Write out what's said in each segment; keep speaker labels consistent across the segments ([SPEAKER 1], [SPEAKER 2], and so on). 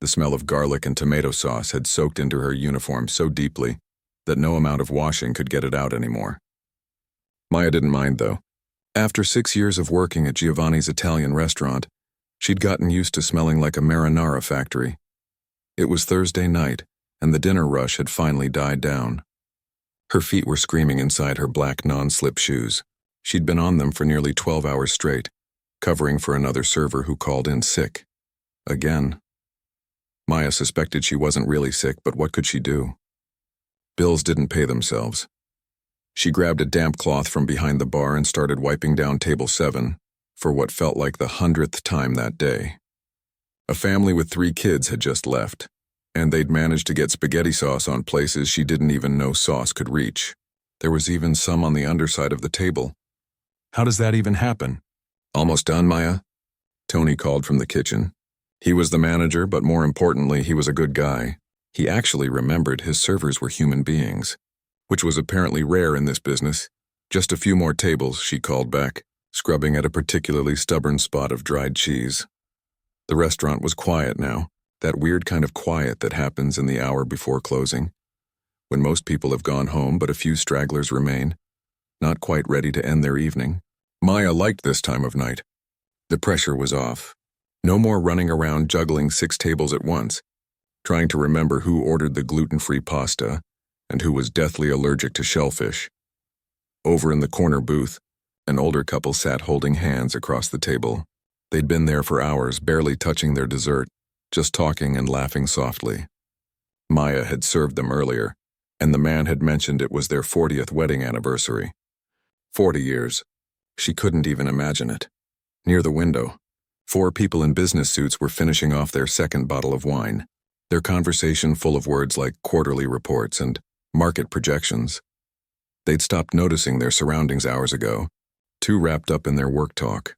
[SPEAKER 1] The smell of garlic and tomato sauce had soaked into her uniform so deeply that no amount of washing could get it out anymore. Maya didn't mind, though. After 6 years of working at Giovanni's Italian restaurant, she'd gotten used to smelling like a marinara factory. It was Thursday night, and the dinner rush had finally died down. Her feet were screaming inside her black non-slip shoes. She'd been on them for nearly 12 hours straight, covering for another server who called in sick. Again. Maya suspected she wasn't really sick, but what could she do? Bills didn't pay themselves. She grabbed a damp cloth from behind the bar and started wiping down table 7 for what felt like the 100th time that day. A family with 3 kids had just left, and they'd managed to get spaghetti sauce on places she didn't even know sauce could reach. There was even some on the underside of the table. How does that even happen? Almost done, Maya? Tony called from the kitchen. He was the manager, but more importantly, he was a good guy. He actually remembered his servers were human beings, which was apparently rare in this business. Just a few more tables, she called back, scrubbing at a particularly stubborn spot of dried cheese. The restaurant was quiet now, that weird kind of quiet that happens in the hour before closing, when most people have gone home but a few stragglers remain, not quite ready to end their evening. Maya liked this time of night. The pressure was off. No more running around juggling 6 tables at once, trying to remember who ordered the gluten-free pasta and who was deathly allergic to shellfish. Over in the corner booth, an older couple sat holding hands across the table. They'd been there for hours, barely touching their dessert, just talking and laughing softly. Maya had served them earlier, and the man had mentioned it was their 40th wedding anniversary. 40 years. She couldn't even imagine it. Near the window, 4 people in business suits were finishing off their second bottle of wine, their conversation full of words like quarterly reports and market projections. They'd stopped noticing their surroundings hours ago, too wrapped up in their work talk.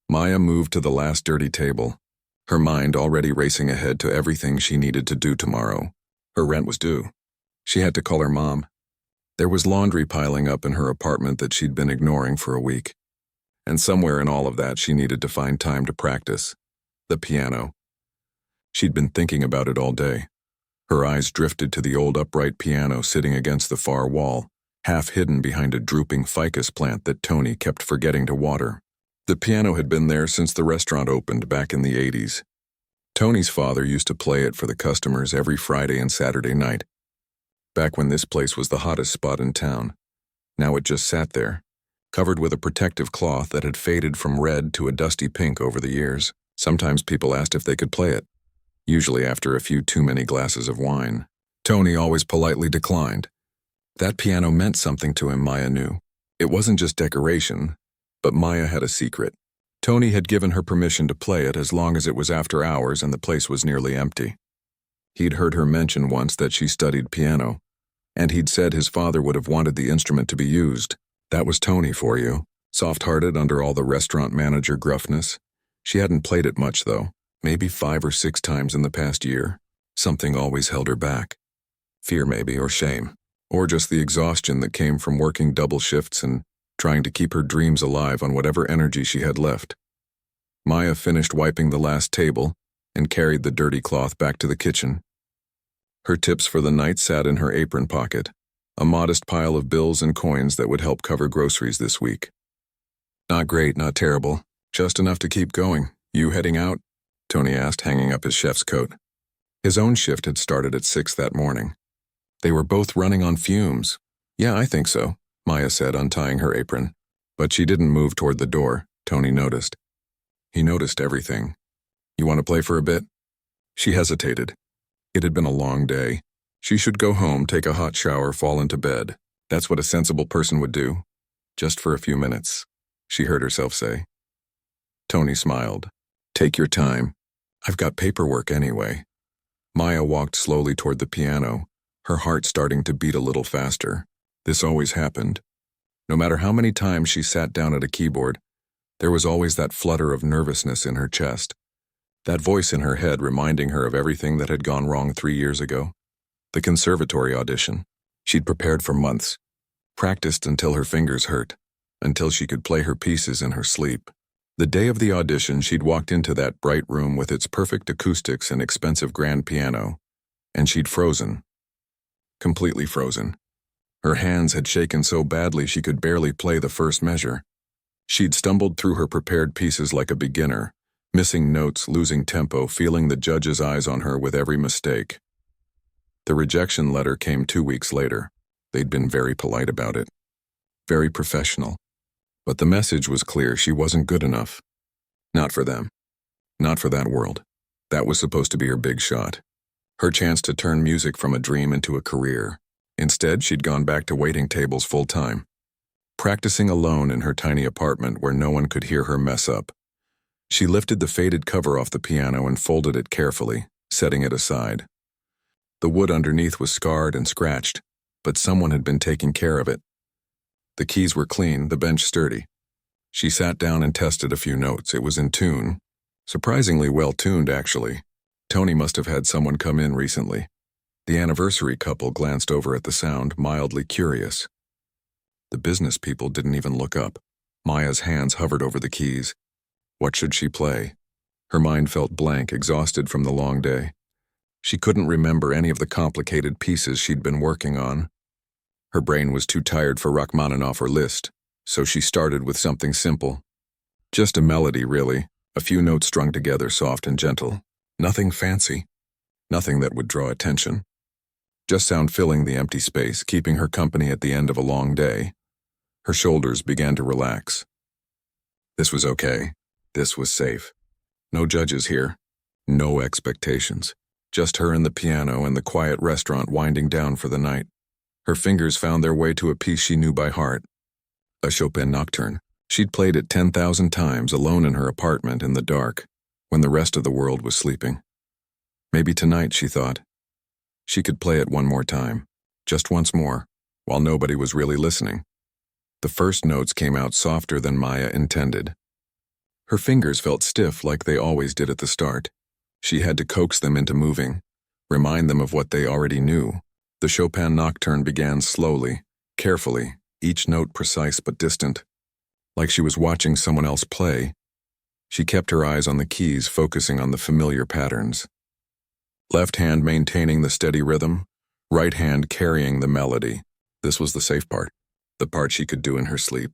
[SPEAKER 1] Maya moved to the last dirty table, her mind already racing ahead to everything she needed to do tomorrow. Her rent was due. She had to call her mom. There was laundry piling up in her apartment that she'd been ignoring for a week. And somewhere in all of that, she needed to find time to practice. The piano. She'd been thinking about it all day. Her eyes drifted to the old upright piano sitting against the far wall, half hidden behind a drooping ficus plant that Tony kept forgetting to water. The piano had been there since the restaurant opened back in the 80s. Tony's father used to play it for the customers every Friday and Saturday night, back when this place was the hottest spot in town. Now it just sat there, covered with a protective cloth that had faded from red to a dusty pink over the years. Sometimes people asked if they could play it, usually after a few too many glasses of wine. Tony always politely declined. That piano meant something to him, Maya knew. It wasn't just decoration, but Maya had a secret. Tony had given her permission to play it as long as it was after hours and the place was nearly empty. He'd heard her mention once that she studied piano, and he'd said his father would have wanted the instrument to be used. That was Tony for you, soft-hearted under all the restaurant manager gruffness. She hadn't played it much, though, maybe 5 or 6 times in the past year. Something always held her back. Fear maybe, or shame, or just the exhaustion that came from working double shifts and trying to keep her dreams alive on whatever energy she had left. Maya finished wiping the last table and carried the dirty cloth back to the kitchen. Her tips for the night sat in her apron pocket, a modest pile of bills and coins that would help cover groceries this week. Not great, not terrible, just enough to keep going. You heading out? Tony asked, hanging up his chef's coat. His own shift had started at 6 that morning. They were both running on fumes. Yeah, I think so, Maya said, untying her apron. But she didn't move toward the door, Tony noticed. He noticed everything. You want to play for a bit? She hesitated. It had been a long day. She should go home, take a hot shower, fall into bed. That's what a sensible person would do. Just for a few minutes, she heard herself say. Tony smiled. Take your time. I've got paperwork anyway. Maya walked slowly toward the piano, her heart starting to beat a little faster. This always happened. No matter how many times she sat down at a keyboard, there was always that flutter of nervousness in her chest, that voice in her head reminding her of everything that had gone wrong 3 years ago. The conservatory audition. She'd prepared for months, practiced until her fingers hurt, until she could play her pieces in her sleep. The day of the audition, she'd walked into that bright room with its perfect acoustics and expensive grand piano, and she'd frozen. Completely frozen. Her hands had shaken so badly she could barely play the first measure. She'd stumbled through her prepared pieces like a beginner, missing notes, losing tempo, feeling the judge's eyes on her with every mistake. The rejection letter came 2 weeks later. They'd been very polite about it. Very professional. But the message was clear: she wasn't good enough. Not for them. Not for that world. That was supposed to be her big shot. Her chance to turn music from a dream into a career. Instead, she'd gone back to waiting tables full-time, practicing alone in her tiny apartment where no one could hear her mess up. She lifted the faded cover off the piano and folded it carefully, setting it aside. The wood underneath was scarred and scratched, but someone had been taking care of it. The keys were clean, the bench sturdy. She sat down and tested a few notes. It was in tune. Surprisingly well tuned, actually. Tony must have had someone come in recently. The anniversary couple glanced over at the sound, mildly curious. The business people didn't even look up. Maya's hands hovered over the keys. What should she play? Her mind felt blank, exhausted from the long day. She couldn't remember any of the complicated pieces she'd been working on. Her brain was too tired for Rachmaninoff or Liszt, so she started with something simple. Just a melody, really. A few notes strung together, soft and gentle. Nothing fancy. Nothing that would draw attention. Just sound filling the empty space, keeping her company at the end of a long day. Her shoulders began to relax. This was okay. This was safe. No judges here. No expectations. Just her and the piano and the quiet restaurant winding down for the night. Her fingers found their way to a piece she knew by heart. A Chopin nocturne. She'd played it 10,000 times alone in her apartment in the dark, when the rest of the world was sleeping. Maybe tonight, she thought, she could play it one more time, just once more, while nobody was really listening. The first notes came out softer than Maya intended. Her fingers felt stiff like they always did at the start. She had to coax them into moving, remind them of what they already knew. The Chopin nocturne began slowly, carefully, each note precise but distant, like she was watching someone else play. She kept her eyes on the keys, focusing on the familiar patterns. Left hand maintaining the steady rhythm, right hand carrying the melody. This was the safe part, the part she could do in her sleep.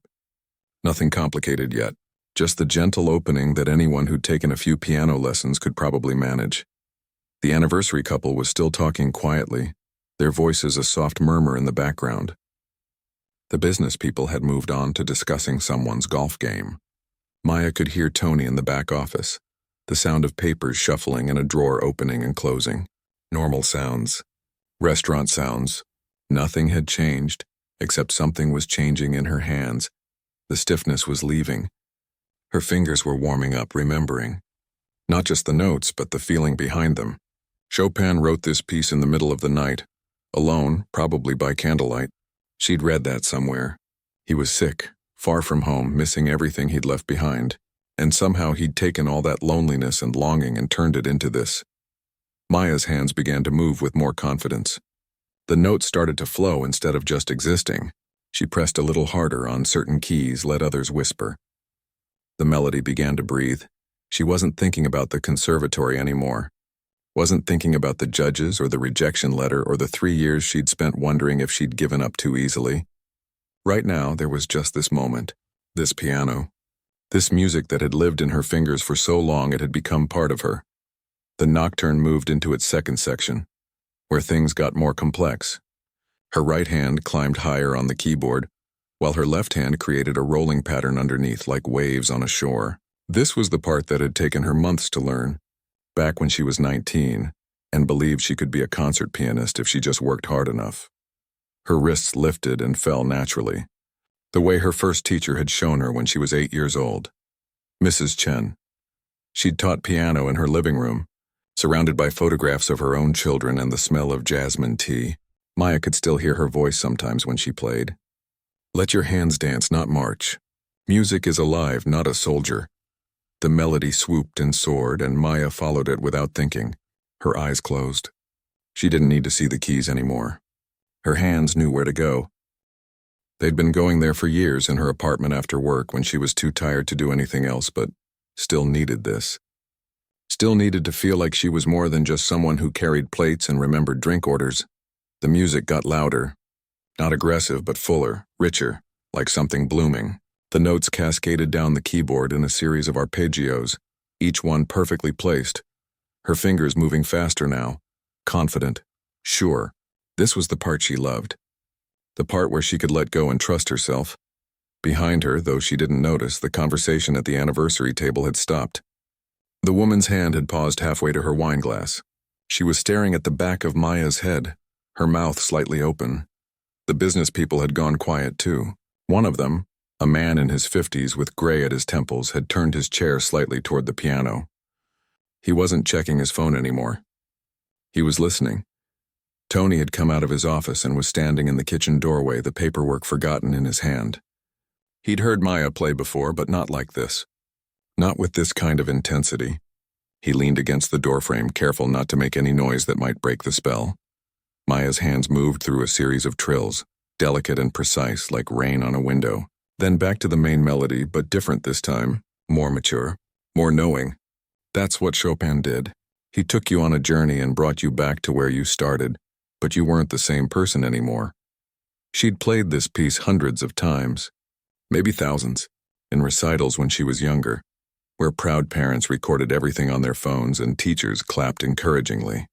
[SPEAKER 1] Nothing complicated yet, just the gentle opening that anyone who'd taken a few piano lessons could probably manage. The anniversary couple was still talking quietly, their voices a soft murmur in the background. The business people had moved on to discussing someone's golf game. Maya could hear Tony in the back office, the sound of papers shuffling and a drawer opening and closing. Normal sounds. Restaurant sounds. Nothing had changed, except something was changing in her hands. The stiffness was leaving. Her fingers were warming up, remembering. Not just the notes, but the feeling behind them. Chopin wrote this piece in the middle of the night, alone, probably by candlelight. She'd read that somewhere. He was sick, far from home, missing everything he'd left behind. And somehow he'd taken all that loneliness and longing and turned it into this. Maya's hands began to move with more confidence. The notes started to flow instead of just existing. She pressed a little harder on certain keys, let others whisper. The melody began to breathe. She wasn't thinking about the conservatory anymore. Wasn't thinking about the judges or the rejection letter or the 3 years she'd spent wondering if she'd given up too easily. Right now, there was just this moment, this piano. This music that had lived in her fingers for so long it had become part of her. The nocturne moved into its second section, where things got more complex. Her right hand climbed higher on the keyboard, while her left hand created a rolling pattern underneath like waves on a shore. This was the part that had taken her months to learn, back when she was 19, and believed she could be a concert pianist if she just worked hard enough. Her wrists lifted and fell naturally, the way her first teacher had shown her when she was 8 years old. Mrs. Chen. She'd taught piano in her living room, surrounded by photographs of her own children and the smell of jasmine tea. Maya could still hear her voice sometimes when she played. Let your hands dance, not march. Music is alive, not a soldier. The melody swooped and soared, and Maya followed it without thinking, her eyes closed. She didn't need to see the keys anymore. Her hands knew where to go. They'd been going there for years in her apartment after work when she was too tired to do anything else, but still needed this. Still needed to feel like she was more than just someone who carried plates and remembered drink orders. The music got louder, not aggressive but fuller, richer, like something blooming. The notes cascaded down the keyboard in a series of arpeggios, each one perfectly placed. Her fingers moving faster now, confident, sure. This was the part she loved. The part where she could let go and trust herself. Behind her, though she didn't notice, the conversation at the anniversary table had stopped. The woman's hand had paused halfway to her wine glass. She was staring at the back of Maya's head, her mouth slightly open. The business people had gone quiet too. One of them, a man in his 50s with gray at his temples, had turned his chair slightly toward the piano. He wasn't checking his phone anymore. He was listening. Tony had come out of his office and was standing in the kitchen doorway, the paperwork forgotten in his hand. He'd heard Maya play before, but not like this. Not with this kind of intensity. He leaned against the doorframe, careful not to make any noise that might break the spell. Maya's hands moved through a series of trills, delicate and precise, like rain on a window. Then back to the main melody, but different this time, more mature, more knowing. That's what Chopin did. He took you on a journey and brought you back to where you started, but you weren't the same person anymore. She'd played this piece hundreds of times, maybe thousands, in recitals when she was younger, where proud parents recorded everything on their phones and teachers clapped encouragingly.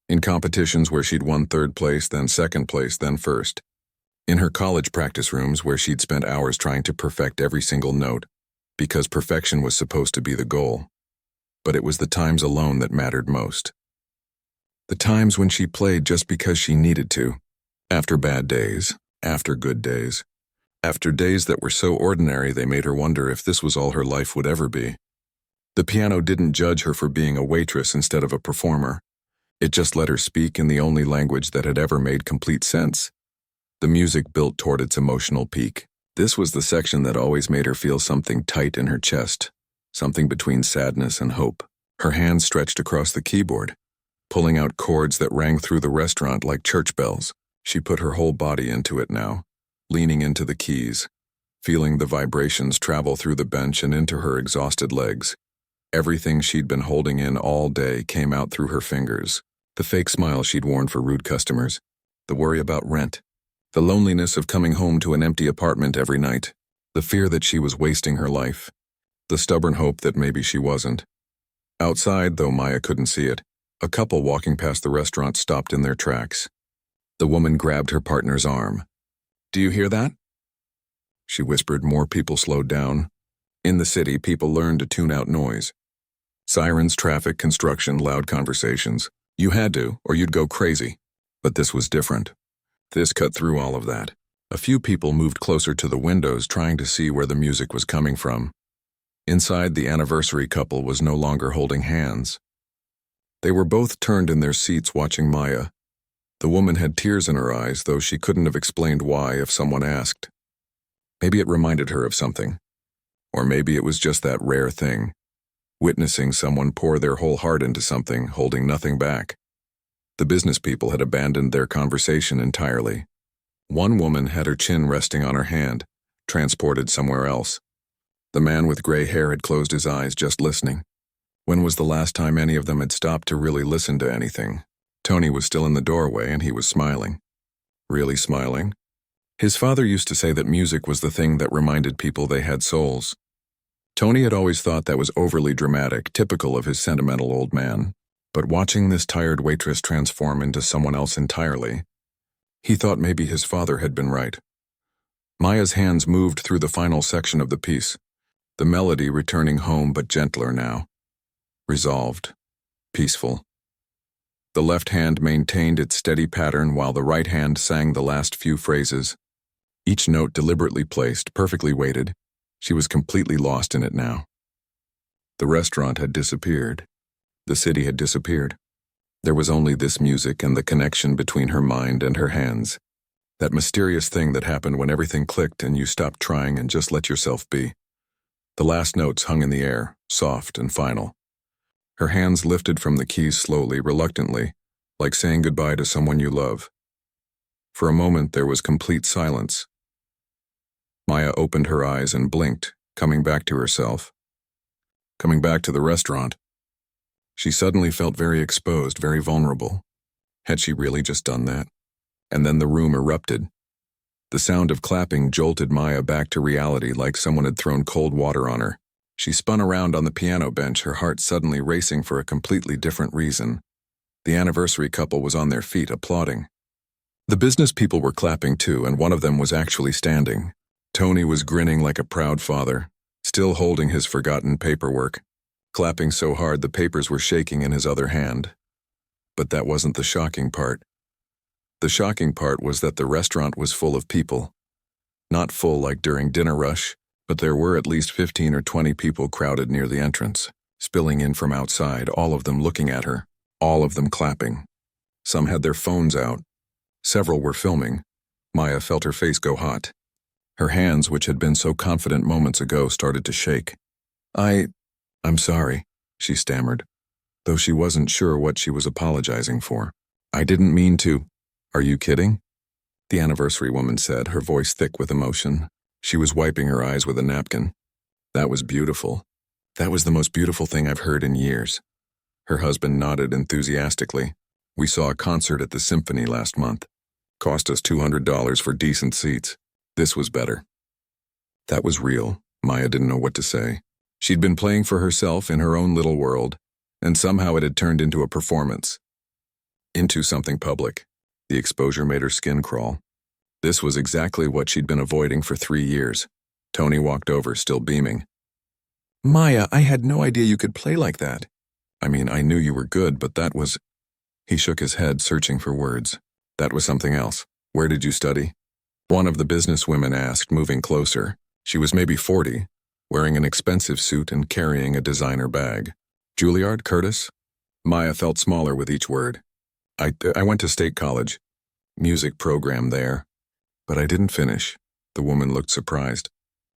[SPEAKER 1] In competitions where she'd won third place, then second place, then first. In her college practice rooms where she'd spent hours trying to perfect every single note, because perfection was supposed to be the goal. But it was the times alone that mattered most. The times when she played just because she needed to, after bad days, after good days, after days that were so ordinary they made her wonder if this was all her life would ever be. The piano didn't judge her for being a waitress instead of a performer. It just let her speak in the only language that had ever made complete sense. The music built toward its emotional peak. This was the section that always made her feel something tight in her chest, something between sadness and hope. Her hands stretched across the keyboard, pulling out chords that rang through the restaurant like church bells. She put her whole body into it now, leaning into the keys, feeling the vibrations travel through the bench and into her exhausted legs. Everything she'd been holding in all day came out through her fingers. The fake smile she'd worn for rude customers, the worry about rent, the loneliness of coming home to an empty apartment every night, the fear that she was wasting her life, the stubborn hope that maybe she wasn't. Outside, though Maya couldn't see it, a couple walking past the restaurant stopped in their tracks. The woman grabbed her partner's arm. "Do you hear that?" She whispered. More people slowed down. In the city, people learned to tune out noise. Sirens, traffic, construction, loud conversations. You had to, or you'd go crazy. But this was different. This cut through all of that. A few people moved closer to the windows, trying to see where the music was coming from. Inside, the anniversary couple was no longer holding hands. They were both turned in their seats watching Maya. The woman had tears in her eyes, though she couldn't have explained why if someone asked. Maybe it reminded her of something. Or maybe it was just that rare thing, witnessing someone pour their whole heart into something, holding nothing back. The business people had abandoned their conversation entirely. One woman had her chin resting on her hand, transported somewhere else. The man with gray hair had closed his eyes, just listening. When was the last time any of them had stopped to really listen to anything? Tony was still in the doorway and he was smiling. Really smiling? His father used to say that music was the thing that reminded people they had souls. Tony had always thought that was overly dramatic, typical of his sentimental old man. But watching this tired waitress transform into someone else entirely, he thought maybe his father had been right. Maya's hands moved through the final section of the piece, the melody returning home but gentler now. Resolved. Peaceful. The left hand maintained its steady pattern while the right hand sang the last few phrases. Each note deliberately placed, perfectly weighted. She was completely lost in it now. The restaurant had disappeared. The city had disappeared. There was only this music and the connection between her mind and her hands. That mysterious thing that happened when everything clicked and you stopped trying and just let yourself be. The last notes hung in the air, soft and final. Her hands lifted from the keys slowly, reluctantly, like saying goodbye to someone you love. For a moment there was complete silence. Maya opened her eyes and blinked, coming back to herself. coming back to the restaurant. She suddenly felt very exposed, very vulnerable. Had she really just done that? And then the room erupted. The sound of clapping jolted Maya back to reality like someone had thrown cold water on her. She spun around on the piano bench, her heart suddenly racing for a completely different reason. The anniversary couple was on their feet, applauding. The business people were clapping too, and one of them was actually standing. Tony was grinning like a proud father, still holding his forgotten paperwork, clapping so hard the papers were shaking in his other hand. But that wasn't the shocking part. The shocking part was that the restaurant was full of people. Not full like during dinner rush, but there were at least 15 or 20 people crowded near the entrance, spilling in from outside, all of them looking at her, all of them clapping. Some had their phones out. Several were filming. Maya felt her face go hot. Her hands, which had been so confident moments ago, started to shake. I'm sorry, she stammered, though she wasn't sure what she was apologizing for. I didn't mean to. Are you kidding? The anniversary woman said, her voice thick with emotion. She was wiping her eyes with a napkin. That was beautiful. That was the most beautiful thing I've heard in years. Her husband nodded enthusiastically. We saw a concert at the Symphony last month. Cost us $200 for decent seats. This was better. That was real. Maya didn't know what to say. She'd been playing for herself in her own little world, and somehow it had turned into a performance. Into something public. The exposure made her skin crawl. This was exactly what she'd been avoiding for 3 years. Tony walked over, still beaming. Maya, I had no idea you could play like that. I mean, I knew you were good, but that was... He shook his head, searching for words. That was something else. Where did you study? One of the businesswomen asked, moving closer. She was maybe 40, wearing an expensive suit and carrying a designer bag. Juilliard, Curtis? Maya felt smaller with each word. I went to State College. Music program there. But I didn't finish. The woman looked surprised.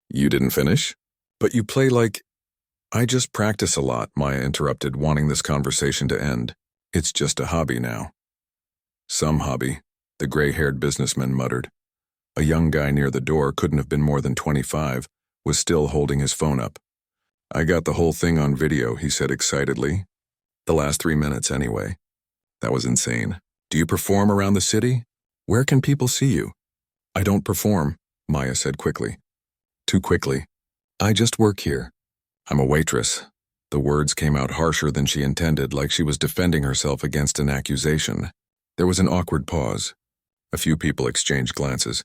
[SPEAKER 1] You didn't finish? But you play like... I just practice a lot, Maya interrupted, wanting this conversation to end. It's just a hobby now. Some hobby, the gray-haired businessman muttered. A young guy near the door, couldn't have been more than 25, was still holding his phone up. I got the whole thing on video, he said excitedly. The last 3 minutes, anyway. That was insane. Do you perform around the city? Where can people see you? I don't perform, Maya said quickly. Too quickly. I just work here. I'm a waitress. The words came out harsher than she intended, like she was defending herself against an accusation. There was an awkward pause. A few people exchanged glances.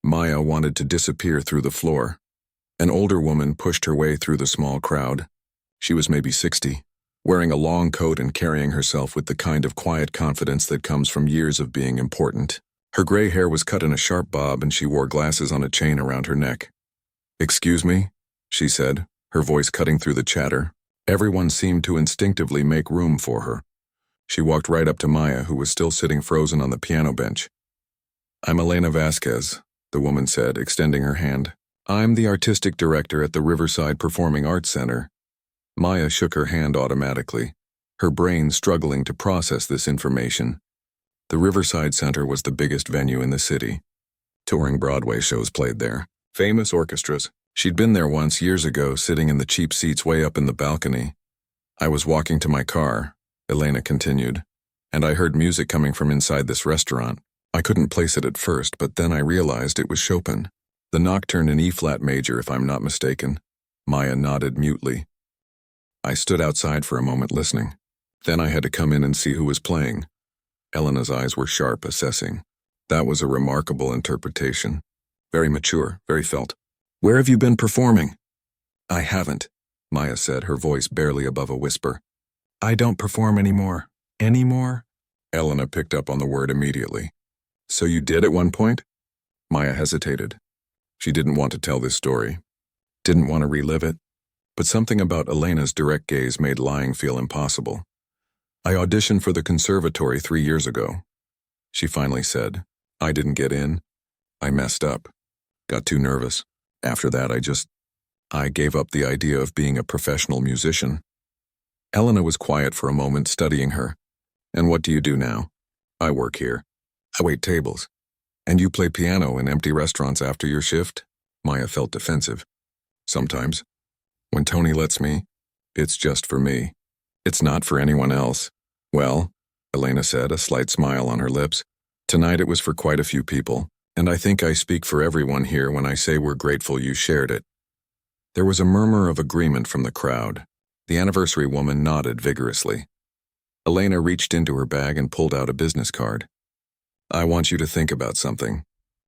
[SPEAKER 1] Maya wanted to disappear through the floor. An older woman pushed her way through the small crowd. She was maybe 60, wearing a long coat and carrying herself with the kind of quiet confidence that comes from years of being important. Her gray hair was cut in a sharp bob and she wore glasses on a chain around her neck. Excuse me, she said, her voice cutting through the chatter. Everyone seemed to instinctively make room for her. She walked right up to Maya, who was still sitting frozen on the piano bench. I'm Elena Vasquez, the woman said, extending her hand. I'm the artistic director at the Riverside Performing Arts Center. Maya shook her hand automatically, her brain struggling to process this information. The Riverside Center was the biggest venue in the city. Touring Broadway shows played there. Famous orchestras. She'd been there once years ago, sitting in the cheap seats way up in the balcony. I was walking to my car, Elena continued, and I heard music coming from inside this restaurant. I couldn't place it at first, but then I realized it was Chopin. The Nocturne in E-flat major, if I'm not mistaken. Maya nodded mutely. I stood outside for a moment listening. Then I had to come in and see who was playing. Elena's eyes were sharp, assessing. That was a remarkable interpretation. Very mature, very felt. Where have you been performing? I haven't, Maya said, her voice barely above a whisper. I don't perform anymore. Anymore? Elena picked up on the word immediately. So you did at one point? Maya hesitated. She didn't want to tell this story. Didn't want to relive it. But something about Elena's direct gaze made lying feel impossible. I auditioned for the conservatory 3 years ago. She finally said. I didn't get in. I messed up. Got too nervous. After that, I gave up the idea of being a professional musician. Elena was quiet for a moment, studying her. And what do you do now? I work here. I wait tables. And you play piano in empty restaurants after your shift? Maya felt defensive. Sometimes. When Tony lets me. It's just for me. It's not for anyone else. Well, Elena said, a slight smile on her lips. Tonight it was for quite a few people, and I think I speak for everyone here when I say we're grateful you shared it. There was a murmur of agreement from the crowd. The anniversary woman nodded vigorously. Elena reached into her bag and pulled out a business card. I want you to think about something.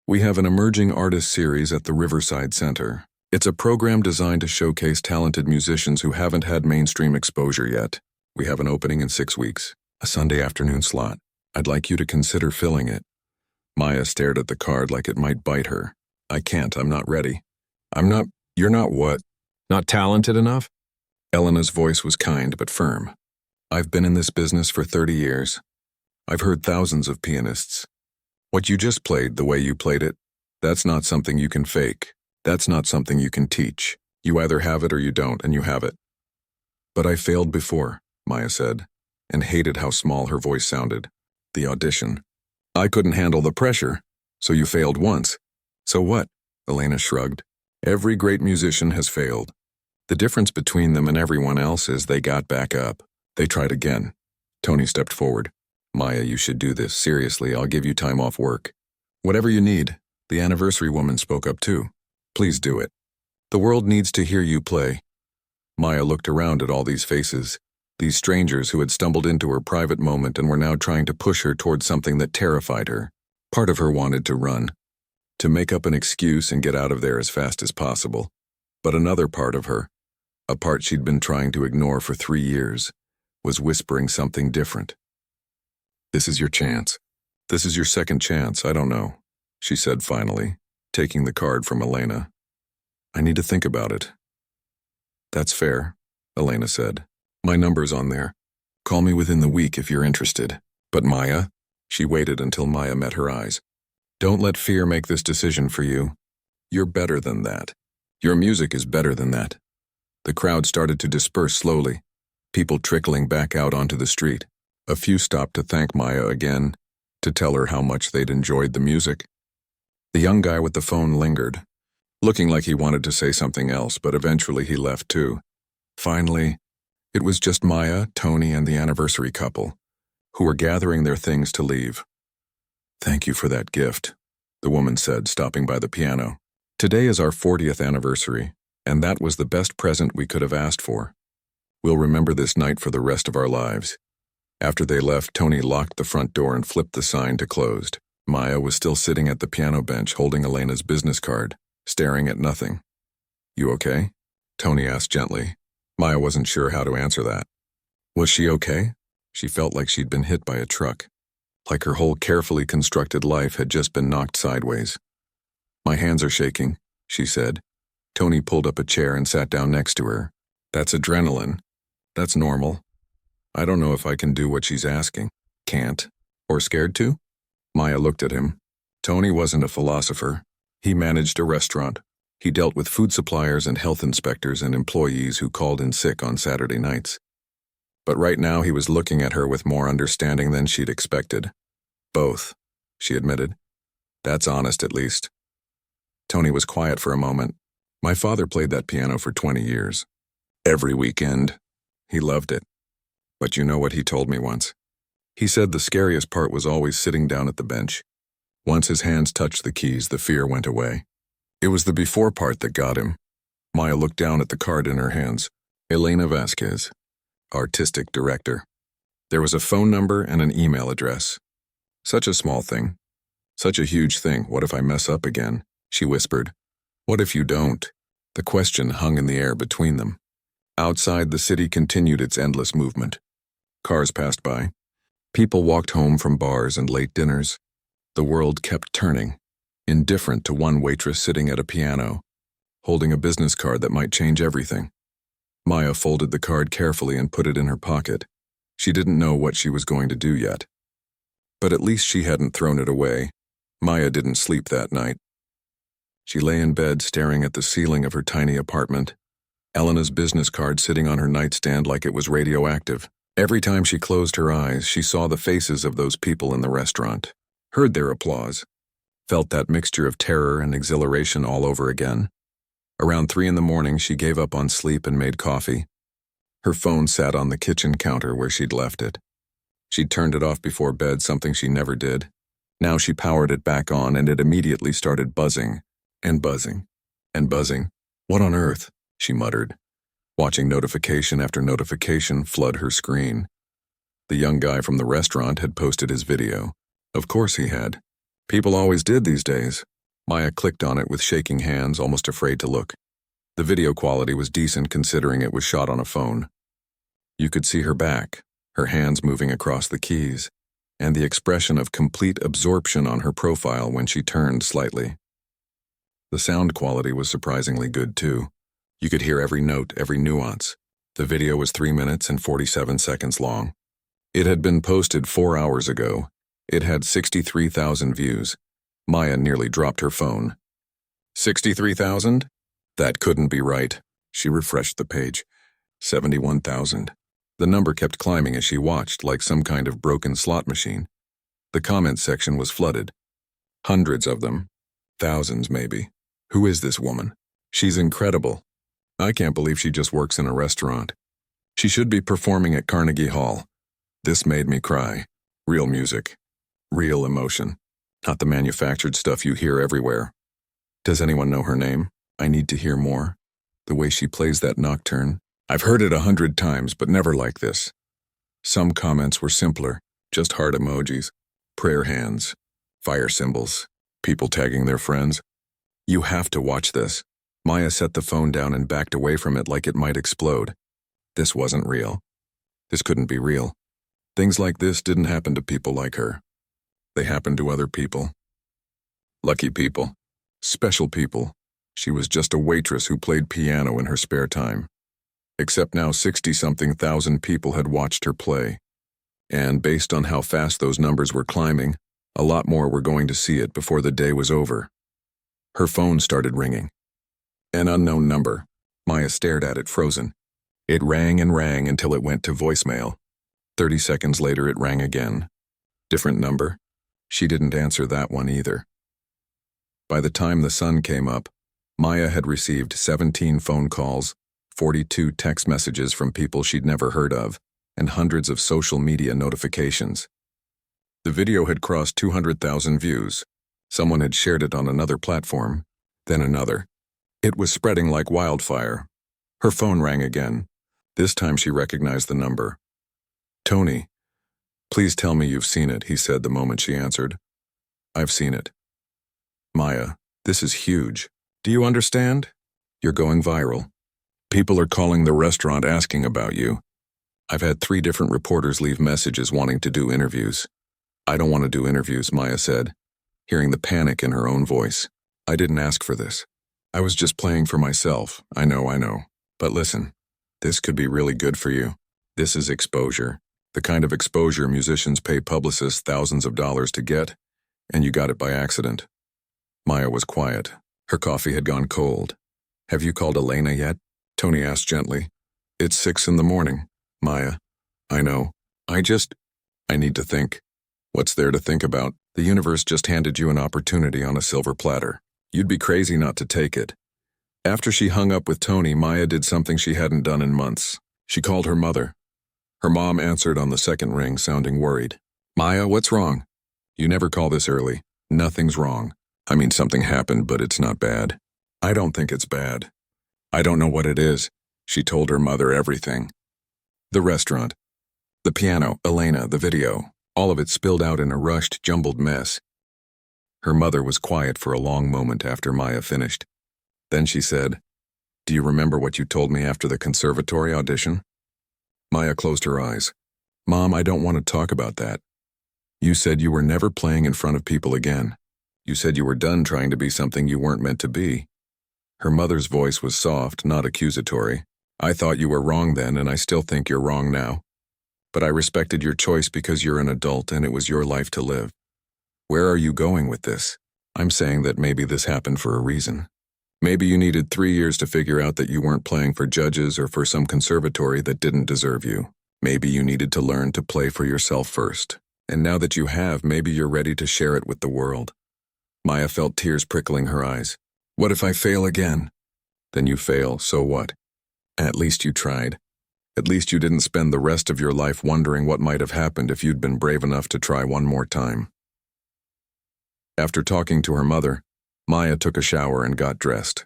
[SPEAKER 1] We have an emerging artist series at the Riverside Center. It's a program designed to showcase talented musicians who haven't had mainstream exposure yet. We have an opening in 6 weeks, a Sunday afternoon slot. I'd like you to consider filling it. Maya stared at the card like it might bite her. I can't, I'm not ready. You're not what? Not talented enough? Elena's voice was kind but firm. I've been in this business for 30 years. I've heard thousands of pianists. What you just played, the way you played it, that's not something you can fake. That's not something you can teach. You either have it or you don't, and you have it. But I failed before, Maya said, and hated how small her voice sounded. The audition. I couldn't handle the pressure, so you failed once. So what? Elena shrugged. Every great musician has failed. The difference between them and everyone else is they got back up. They tried again. Tony stepped forward. Maya, you should do this. Seriously, I'll give you time off work. Whatever you need. The anniversary woman spoke up too. Please do it. The world needs to hear you play. Maya looked around at all these faces, these strangers who had stumbled into her private moment and were now trying to push her towards something that terrified her. Part of her wanted to run, to make up an excuse and get out of there as fast as possible. But another part of her, a part she'd been trying to ignore for 3 years, was whispering something different. This is your chance. This is your second chance, I don't know, she said finally, taking the card from Elena. I need to think about it. That's fair, Elena said. My number's on there. Call me within the week if you're interested. But Maya? She waited until Maya met her eyes. Don't let fear make this decision for you. You're better than that. Your music is better than that. The crowd started to disperse slowly, people trickling back out onto the street. A few stopped to thank Maya again, to tell her how much they'd enjoyed the music. The young guy with the phone lingered, looking like he wanted to say something else, but eventually he left too. Finally, it was just Maya, Tony, and the anniversary couple, who were gathering their things to leave. Thank you for that gift, the woman said, stopping by the piano. Today is our 40th anniversary, and that was the best present we could have asked for. We'll remember this night for the rest of our lives. After they left, Tony locked the front door and flipped the sign to closed. Maya was still sitting at the piano bench holding Elena's business card, staring at nothing. You okay? Tony asked gently. Maya wasn't sure how to answer that. Was she okay? She felt like she'd been hit by a truck, like her whole carefully constructed life had just been knocked sideways. My hands are shaking, she said. Tony pulled up a chair and sat down next to her. That's adrenaline. That's normal. I don't know if I can do what she's asking. Can't? Or scared to? Maya looked at him. Tony wasn't a philosopher. He managed a restaurant. He dealt with food suppliers and health inspectors and employees who called in sick on Saturday nights. But right now he was looking at her with more understanding than she'd expected. Both, she admitted. That's honest, at least. Tony was quiet for a moment. My father played that piano for 20 years. Every weekend. He loved it. But you know what he told me once? He said the scariest part was always sitting down at the bench. Once his hands touched the keys, the fear went away. It was the before part that got him. Maya looked down at the card in her hands. Elena Vasquez, artistic director. There was a phone number and an email address. Such a small thing. Such a huge thing. What if I mess up again? She whispered. What if you don't? The question hung in the air between them. Outside, the city continued its endless movement. Cars passed by. People walked home from bars and late dinners. The world kept turning, indifferent to one waitress sitting at a piano, holding a business card that might change everything. Maya folded the card carefully and put it in her pocket. She didn't know what she was going to do yet. But at least she hadn't thrown it away. Maya didn't sleep that night. She lay in bed staring at the ceiling of her tiny apartment, Elena's business card sitting on her nightstand like it was radioactive. Every time she closed her eyes, she saw the faces of those people in the restaurant, heard their applause, felt that mixture of terror and exhilaration all over again. Around 3 in the morning, she gave up on sleep and made coffee. Her phone sat on the kitchen counter where she'd left it. She'd turned it off before bed, something she never did. Now she powered it back on and it immediately started buzzing, and buzzing, and buzzing. What on earth? She muttered, watching notification after notification flood her screen. The young guy from the restaurant had posted his video. Of course he had. People always did these days. Maya clicked on it with shaking hands, almost afraid to look. The video quality was decent considering it was shot on a phone. You could see her back, her hands moving across the keys, and the expression of complete absorption on her profile when she turned slightly. The sound quality was surprisingly good too. You could hear every note, every nuance. The video was 3 minutes and 47 seconds long. It had been posted 4 hours ago. It had 63,000 views. Maya nearly dropped her phone. 63,000? That couldn't be right. She refreshed the page. 71,000. The number kept climbing as she watched, like some kind of broken slot machine. The comment section was flooded. Hundreds of them. Thousands, maybe. Who is this woman? She's incredible. I can't believe she just works in a restaurant. She should be performing at Carnegie Hall. This made me cry. Real music. Real emotion. Not the manufactured stuff you hear everywhere. Does anyone know her name? I need to hear more. The way she plays that nocturne. I've heard it 100 times, but never like this. Some comments were simpler, just heart emojis, prayer hands, fire symbols, people tagging their friends. You have to watch this. Maya set the phone down and backed away from it like it might explode. This wasn't real. This couldn't be real. Things like this didn't happen to people like her. They happened to other people. Lucky people. Special people. She was just a waitress who played piano in her spare time. Except now 60-something thousand people had watched her play. And based on how fast those numbers were climbing, a lot more were going to see it before the day was over. Her phone started ringing. An unknown number. Maya stared at it, frozen. It rang and rang until it went to voicemail. 30 seconds later it rang again. Different number. She didn't answer that one either. By the time the sun came up, Maya had received 17 phone calls, 42 text messages from people she'd never heard of, and hundreds of social media notifications. The video had crossed 200,000 views. Someone had shared it on another platform, then another. It was spreading like wildfire. Her phone rang again. This time she recognized the number. Tony, please tell me you've seen it, he said the moment she answered. I've seen it. Maya, this is huge. Do you understand? You're going viral. People are calling the restaurant asking about you. I've had 3 different reporters leave messages wanting to do interviews. I don't want to do interviews, Maya said, hearing the panic in her own voice. I didn't ask for this. I was just playing for myself. I know. But listen, this could be really good for you. This is exposure. The kind of exposure musicians pay publicists thousands of dollars to get, and you got it by accident. Maya was quiet. Her coffee had gone cold. Have you called Elena yet? Tony asked gently. It's 6 in the morning, Maya. I know. I need to think. What's there to think about? The universe just handed you an opportunity on a silver platter. You'd be crazy not to take it. After she hung up with Tony, Maya did something she hadn't done in months. She called her mother. Her mom answered on the second ring, sounding worried. Maya, what's wrong? You never call this early. Nothing's wrong. I mean, something happened, but it's not bad. I don't think it's bad. I don't know what it is. She told her mother everything. The restaurant, the piano, Elena, the video, all of it spilled out in a rushed, jumbled mess. Her mother was quiet for a long moment after Maya finished. Then she said, Do you remember what you told me after the conservatory audition? Maya closed her eyes. Mom, I don't want to talk about that. You said you were never playing in front of people again. You said you were done trying to be something you weren't meant to be. Her mother's voice was soft, not accusatory. I thought you were wrong then, and I still think you're wrong now. But I respected your choice because you're an adult and it was your life to live. Where are you going with this? I'm saying that maybe this happened for a reason. Maybe you needed 3 years to figure out that you weren't playing for judges or for some conservatory that didn't deserve you. Maybe you needed to learn to play for yourself first. And now that you have, maybe you're ready to share it with the world. Maya felt tears prickling her eyes. What if I fail again? Then you fail, so what? At least you tried. At least you didn't spend the rest of your life wondering what might have happened if you'd been brave enough to try one more time. After talking to her mother, Maya took a shower and got dressed.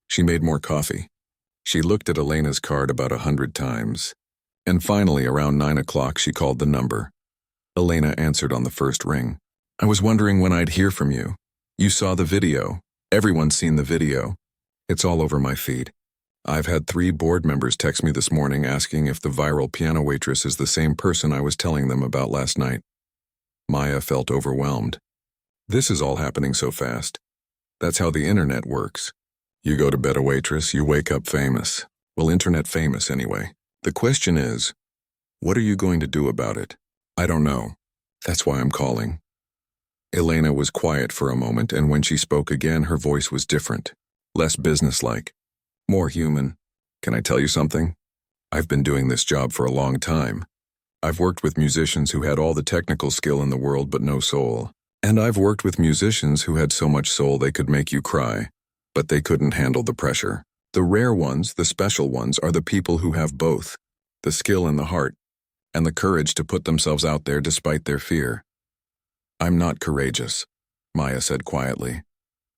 [SPEAKER 1] She made more coffee. She looked at Elena's card about 100 times. And finally, around 9 o'clock, she called the number. Elena answered on the first ring. I was wondering when I'd hear from you. You saw the video. Everyone's seen the video. It's all over my feed. I've had 3 board members text me this morning asking if the viral piano waitress is the same person I was telling them about last night. Maya felt overwhelmed. This is all happening so fast. That's how the internet works. You go to bed a waitress, you wake up famous. Well, internet famous anyway. The question is, what are you going to do about it? I don't know. That's why I'm calling. Elena was quiet for a moment, and when she spoke again, her voice was different, less businesslike, more human. Can I tell you something? I've been doing this job for a long time. I've worked with musicians who had all the technical skill in the world but no soul. And I've worked with musicians who had so much soul they could make you cry, but they couldn't handle the pressure. The rare ones, the special ones, are the people who have both, the skill and the heart, and the courage to put themselves out there despite their fear. I'm not courageous, Maya said quietly.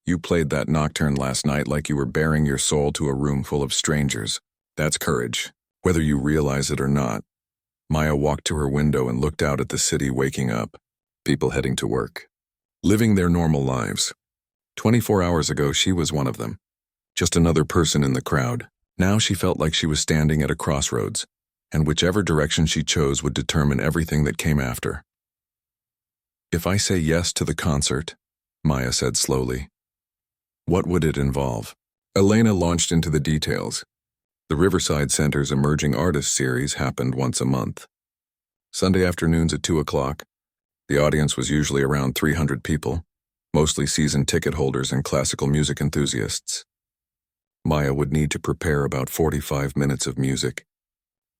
[SPEAKER 1] You played that nocturne last night like you were bearing your soul to a room full of strangers. That's courage, whether you realize it or not. Maya walked to her window and looked out at the city waking up, people heading to work, living their normal lives. 24 hours ago, she was one of them, just another person in the crowd. Now she felt like she was standing at a crossroads, and whichever direction she chose would determine everything that came after. If I say yes to the concert, Maya said slowly, what would it involve? Elena launched into the details. The Riverside Center's Emerging Artists Series happened once a month. Sunday afternoons at 2 o'clock. The audience was usually around 300 people, mostly season ticket holders and classical music enthusiasts. Maya would need to prepare about 45 minutes of music.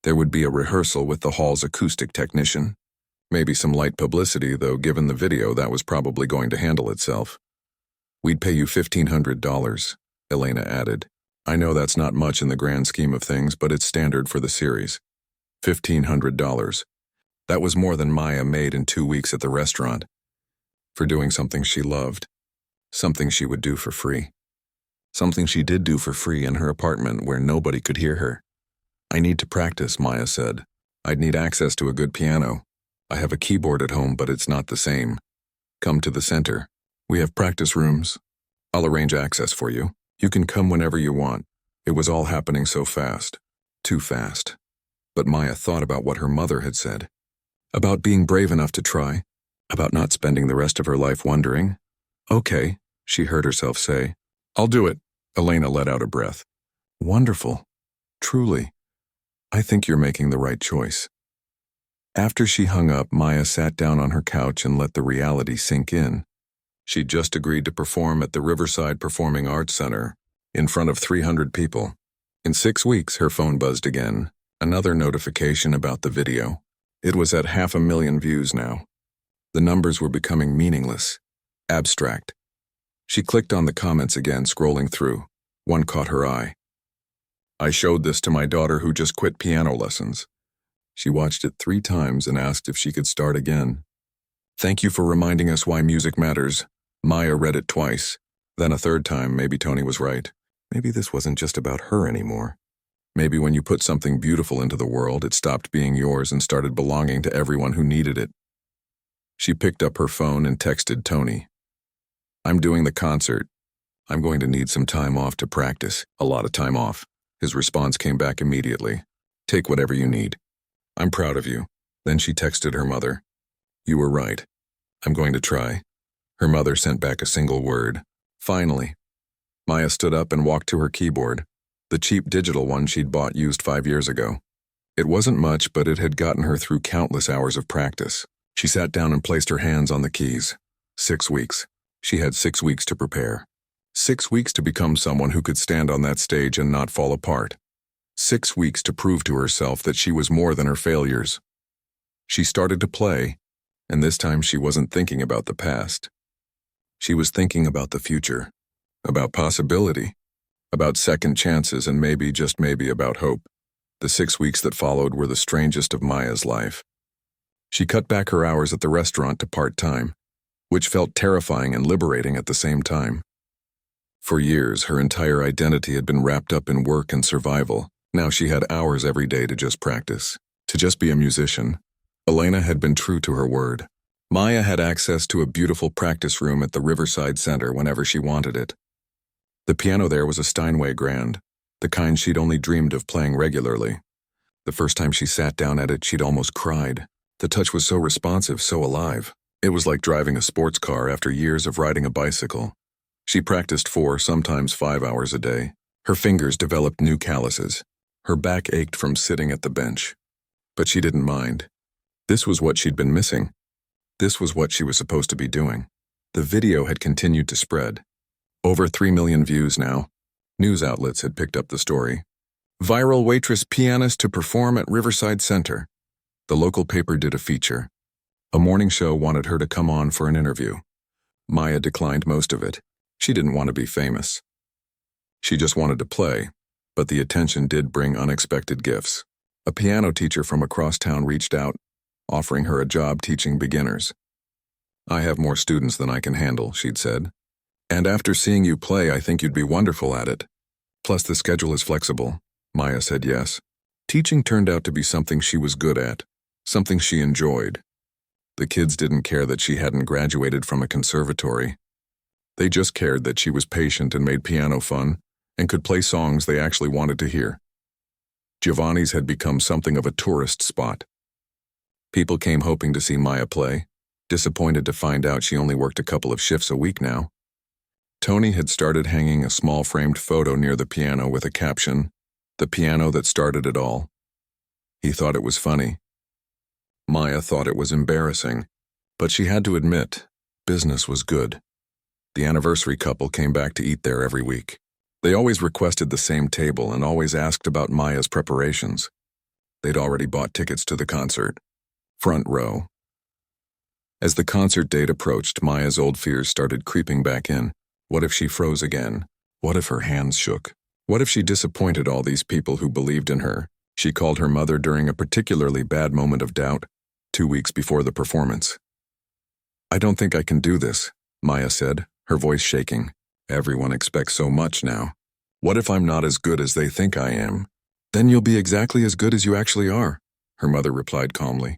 [SPEAKER 1] There would be a rehearsal with the hall's acoustic technician. Maybe some light publicity, though given the video, that was probably going to handle itself. We'd pay you $1,500, Elena added. I know that's not much in the grand scheme of things, but it's standard for the series. $1,500. That was more than Maya made in 2 weeks at the restaurant. For doing something she loved. Something she would do for free. Something she did do for free in her apartment where nobody could hear her. I need to practice, Maya said. I'd need access to a good piano. I have a keyboard at home, but it's not the same. Come to the center. We have practice rooms. I'll arrange access for you. You can come whenever you want. It was all happening so fast. Too fast. But Maya thought about what her mother had said. About being brave enough to try. About not spending the rest of her life wondering. Okay, she heard herself say. I'll do it. Elena let out a breath. Wonderful. Truly. I think you're making the right choice. After she hung up, Maya sat down on her couch and let the reality sink in. She'd just agreed to perform at the Riverside Performing Arts Center, in front of 300 people. In 6 weeks, her phone buzzed again. Another notification about the video. It was at 500,000 views now. The numbers were becoming meaningless, abstract. She clicked on the comments again, scrolling through. One caught her eye. I showed this to my daughter who just quit piano lessons. She watched it 3 times and asked if she could start again. Thank you for reminding us why music matters. Maya read it twice. Then a 3rd time, maybe Tony was right. Maybe this wasn't just about her anymore. Maybe when you put something beautiful into the world, it stopped being yours and started belonging to everyone who needed it. She picked up her phone and texted Tony. I'm doing the concert. I'm going to need some time off to practice. A lot of time off. His response came back immediately. Take whatever you need. I'm proud of you. Then she texted her mother. You were right. I'm going to try. Her mother sent back a single word. Finally. Maya stood up and walked to her keyboard, the cheap digital one she'd bought used 5 years ago. It wasn't much, but it had gotten her through countless hours of practice. She sat down and placed her hands on the keys. 6 weeks. She had 6 weeks to prepare. 6 weeks to become someone who could stand on that stage and not fall apart. 6 weeks to prove to herself that she was more than her failures. She started to play, and this time she wasn't thinking about the past. She was thinking about the future, about possibility, about second chances, and maybe, just maybe, about hope. The 6 weeks that followed were the strangest of Maya's life. She cut back her hours at the restaurant to part-time, which felt terrifying and liberating at the same time. For years, her entire identity had been wrapped up in work and survival. Now she had hours every day to just practice, to just be a musician. Elena had been true to her word. Maya had access to a beautiful practice room at the Riverside Center whenever she wanted it. The piano there was a Steinway grand, the kind she'd only dreamed of playing regularly. The first time she sat down at it, she'd almost cried. The touch was so responsive, so alive. It was like driving a sports car after years of riding a bicycle. She practiced 4, sometimes 5 hours a day. Her fingers developed new calluses. Her back ached from sitting at the bench. But she didn't mind. This was what she'd been missing. This was what she was supposed to be doing. The video had continued to spread. Over 3 million views now. News outlets had picked up the story. Viral waitress pianist to perform at Riverside Center. The local paper did a feature. A morning show wanted her to come on for an interview. Maya declined most of it. She didn't want to be famous. She just wanted to play, but the attention did bring unexpected gifts. A piano teacher from across town reached out, offering her a job teaching beginners. "I have more students than I can handle," she'd said. "And after seeing you play, I think you'd be wonderful at it. Plus the schedule is flexible." Maya said yes. Teaching turned out to be something she was good at, something she enjoyed. The kids didn't care that she hadn't graduated from a conservatory. They just cared that she was patient and made piano fun and could play songs they actually wanted to hear. Giovanni's had become something of a tourist spot. People came hoping to see Maya play, disappointed to find out she only worked a couple of shifts a week now. Tony had started hanging a small framed photo near the piano with a caption, "The piano that started it all." He thought it was funny. Maya thought it was embarrassing, but she had to admit, business was good. The anniversary couple came back to eat there every week. They always requested the same table and always asked about Maya's preparations. They'd already bought tickets to the concert. Front row. As the concert date approached, Maya's old fears started creeping back in. What if she froze again? What if her hands shook? What if she disappointed all these people who believed in her? She called her mother during a particularly bad moment of doubt, 2 weeks before the performance. "I don't think I can do this," Maya said, her voice shaking. "Everyone expects so much now. What if I'm not as good as they think I am?" "Then you'll be exactly as good as you actually are," her mother replied calmly.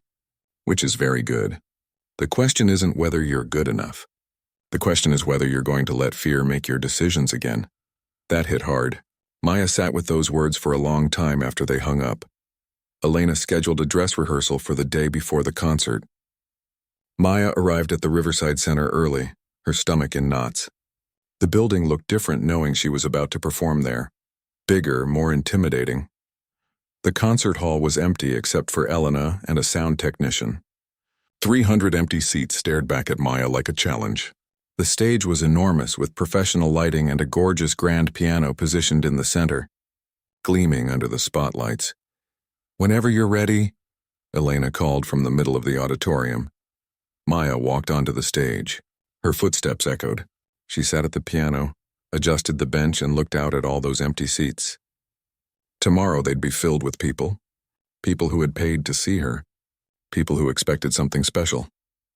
[SPEAKER 1] "Which is very good. The question isn't whether you're good enough. The question is whether you're going to let fear make your decisions again." That hit hard. Maya sat with those words for a long time after they hung up. Elena scheduled a dress rehearsal for the day before the concert. Maya arrived at the Riverside Center early, her stomach in knots. The building looked different knowing she was about to perform there. Bigger, more intimidating. The concert hall was empty except for Elena and a sound technician. 300 empty seats stared back at Maya like a challenge. The stage was enormous with professional lighting and a gorgeous grand piano positioned in the center, gleaming under the spotlights. "Whenever you're ready," Elena called from the middle of the auditorium. Maya walked onto the stage. Her footsteps echoed. She sat at the piano, adjusted the bench, and looked out at all those empty seats. Tomorrow they'd be filled with people. People who had paid to see her. People who expected something special.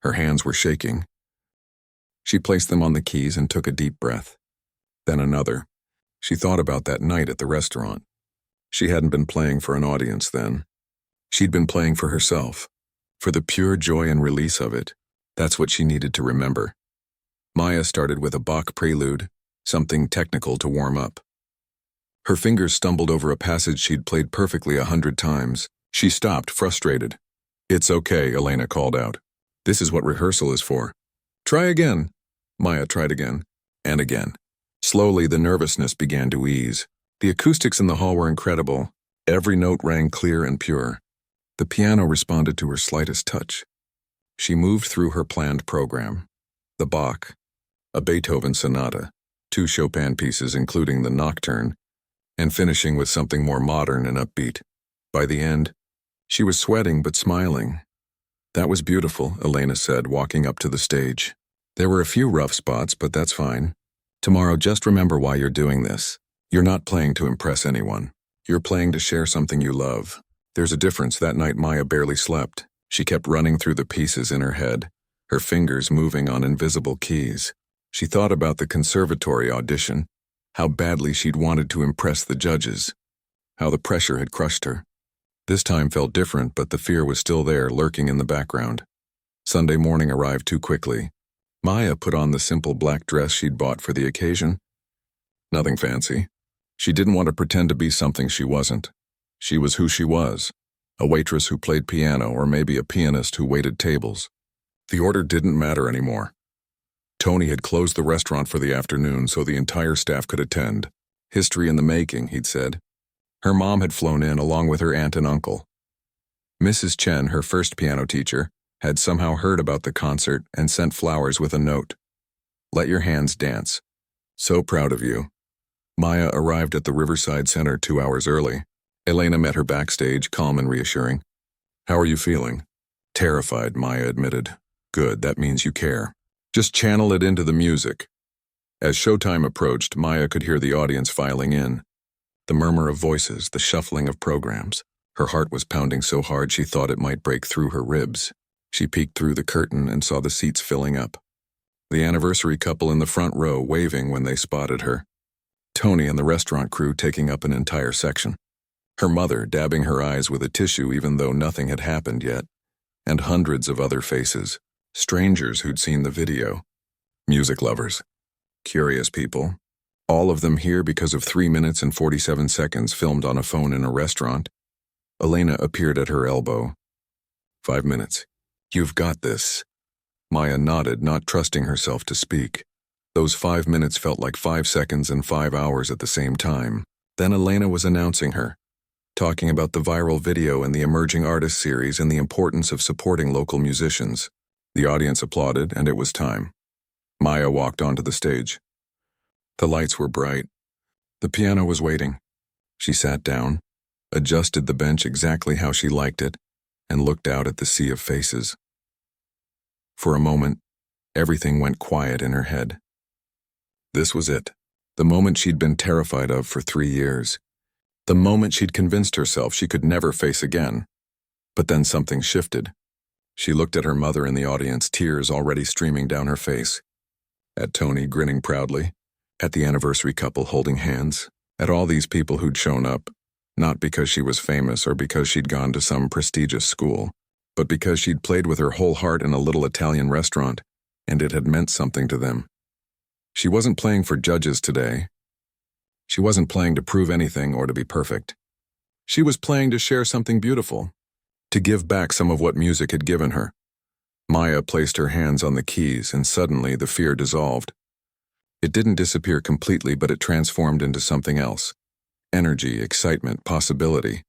[SPEAKER 1] Her hands were shaking. She placed them on the keys and took a deep breath. Then another. She thought about that night at the restaurant. She hadn't been playing for an audience then. She'd been playing for herself. For the pure joy and release of it. That's what she needed to remember. Maya started with a Bach prelude, something technical to warm up. Her fingers stumbled over a passage she'd played perfectly 100 times. She stopped, frustrated. "It's okay," Elena called out. "This is what rehearsal is for." "Try again." Maya tried again, and again. Slowly, the nervousness began to ease. The acoustics in the hall were incredible. Every note rang clear and pure. The piano responded to her slightest touch. She moved through her planned program. The Bach, a Beethoven sonata, 2 Chopin pieces including the Nocturne, and finishing with something more modern and upbeat. By the end, she was sweating but smiling. "That was beautiful," Elena said, walking up to the stage. "There were a few rough spots, but that's fine. Tomorrow, just remember why you're doing this. You're not playing to impress anyone. You're playing to share something you love. There's a difference. That night Maya barely slept. She kept running through the pieces in her head, her fingers moving on invisible keys. She thought about the conservatory audition, how badly she'd wanted to impress the judges, how the pressure had crushed her. This time felt different, but the fear was still there, lurking in the background. Sunday morning arrived too quickly. Maya put on the simple black dress she'd bought for the occasion. Nothing fancy. She didn't want to pretend to be something she wasn't. She was who she was, a waitress who played piano, or maybe a pianist who waited tables. The order didn't matter anymore. Tony had closed the restaurant for the afternoon so the entire staff could attend. History in the making, he'd said. Her mom had flown in along with her aunt and uncle. Mrs. Chen, her first piano teacher, had somehow heard about the concert and sent flowers with a note. Let your hands dance. So proud of you. Maya arrived at the Riverside Center 2 hours early. Elena met her backstage, calm and reassuring. How are you feeling? Terrified, Maya admitted. Good, that means you care. Just channel it into the music. As showtime approached, Maya could hear the audience filing in. The murmur of voices, the shuffling of programs. Her heart was pounding so hard she thought it might break through her ribs. She peeked through the curtain and saw the seats filling up. The anniversary couple in the front row waving when they spotted her. Tony and the restaurant crew taking up an entire section. Her mother dabbing her eyes with a tissue even though nothing had happened yet. And hundreds of other faces. Strangers who'd seen the video. Music lovers. Curious people. All of them here because of 3 minutes and 47 seconds filmed on a phone in a restaurant. Elena appeared at her elbow. 5 minutes. You've got this. Maya nodded, not trusting herself to speak. Those 5 minutes felt like 5 seconds and 5 hours at the same time. Then Elena was announcing her, talking about the viral video and the emerging artist series and the importance of supporting local musicians. The audience applauded, and it was time. Maya walked onto the stage. The lights were bright. The piano was waiting. She sat down, adjusted the bench exactly how she liked it, and looked out at the sea of faces. For a moment, everything went quiet in her head. This was it, the moment she'd been terrified of for 3 years. The moment she'd convinced herself she could never face again. But then something shifted. She looked at her mother in the audience, tears already streaming down her face. At Tony grinning proudly. At the anniversary couple holding hands. At all these people who'd shown up, not because she was famous or because she'd gone to some prestigious school, but because she'd played with her whole heart in a little Italian restaurant, and it had meant something to them. She wasn't playing for judges today. She wasn't playing to prove anything or to be perfect. She was playing to share something beautiful, to give back some of what music had given her. Maya placed her hands on the keys, and suddenly the fear dissolved. It didn't disappear completely, but it transformed into something else. Energy, excitement, possibility.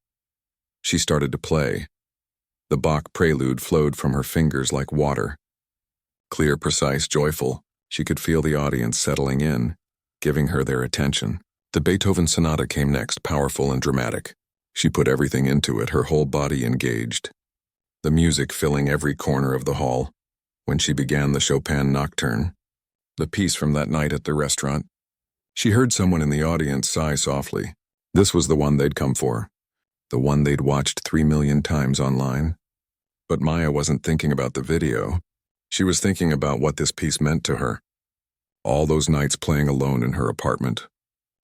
[SPEAKER 1] She started to play. The Bach prelude flowed from her fingers like water. Clear, precise, joyful, she could feel the audience settling in, giving her their attention. The Beethoven sonata came next, powerful and dramatic. She put everything into it, her whole body engaged. The music filling every corner of the hall. When she began the Chopin Nocturne, the piece from that night at the restaurant, she heard someone in the audience sigh softly. This was the one they'd come for. The one they'd watched 3 million times online. But Maya wasn't thinking about the video. She was thinking about what this piece meant to her. All those nights playing alone in her apartment.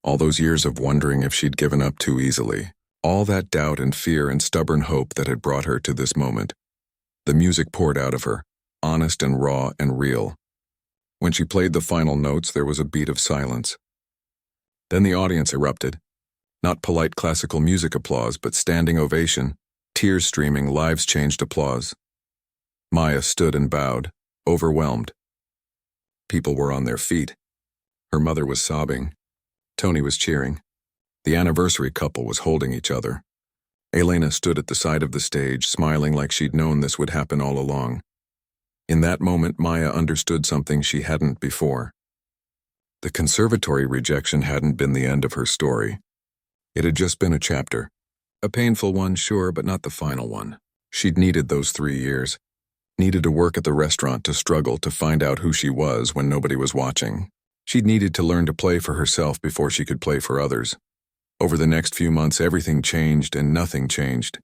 [SPEAKER 1] All those years of wondering if she'd given up too easily. All that doubt and fear and stubborn hope that had brought her to this moment. The music poured out of her, honest and raw and real. When she played the final notes, there was a beat of silence. Then the audience erupted. Not polite classical music applause, but standing ovation, tears streaming, lives changed applause. Maya stood and bowed, overwhelmed. People were on their feet. Her mother was sobbing. Tony was cheering. The anniversary couple was holding each other. Elena stood at the side of the stage, smiling like she'd known this would happen all along. In that moment, Maya understood something she hadn't before. The conservatory rejection hadn't been the end of her story. It had just been a chapter. A painful one, sure, but not the final one. She'd needed those 3 years. Needed to work at the restaurant, to struggle, to find out who she was when nobody was watching. She'd needed to learn to play for herself before she could play for others. Over the next few months, everything changed and nothing changed.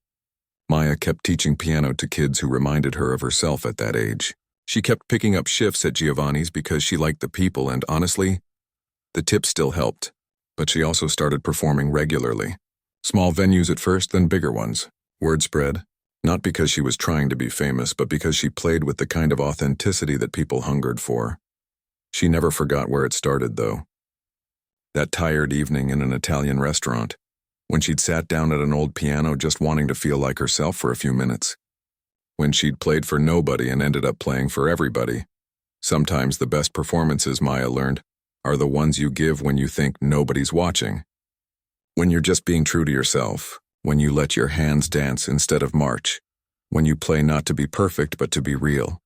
[SPEAKER 1] Maya kept teaching piano to kids who reminded her of herself at that age. She kept picking up shifts at Giovanni's because she liked the people, and honestly, the tips still helped. But she also started performing regularly. Small venues at first, then bigger ones. Word spread, not because she was trying to be famous, but because she played with the kind of authenticity that people hungered for. She never forgot where it started, though. That tired evening in an Italian restaurant, when she'd sat down at an old piano just wanting to feel like herself for a few minutes. When she'd played for nobody and ended up playing for everybody. Sometimes the best performances, Maya learned, are the ones you give when you think nobody's watching. When you're just being true to yourself, when you let your hands dance instead of march, when you play not to be perfect but to be real.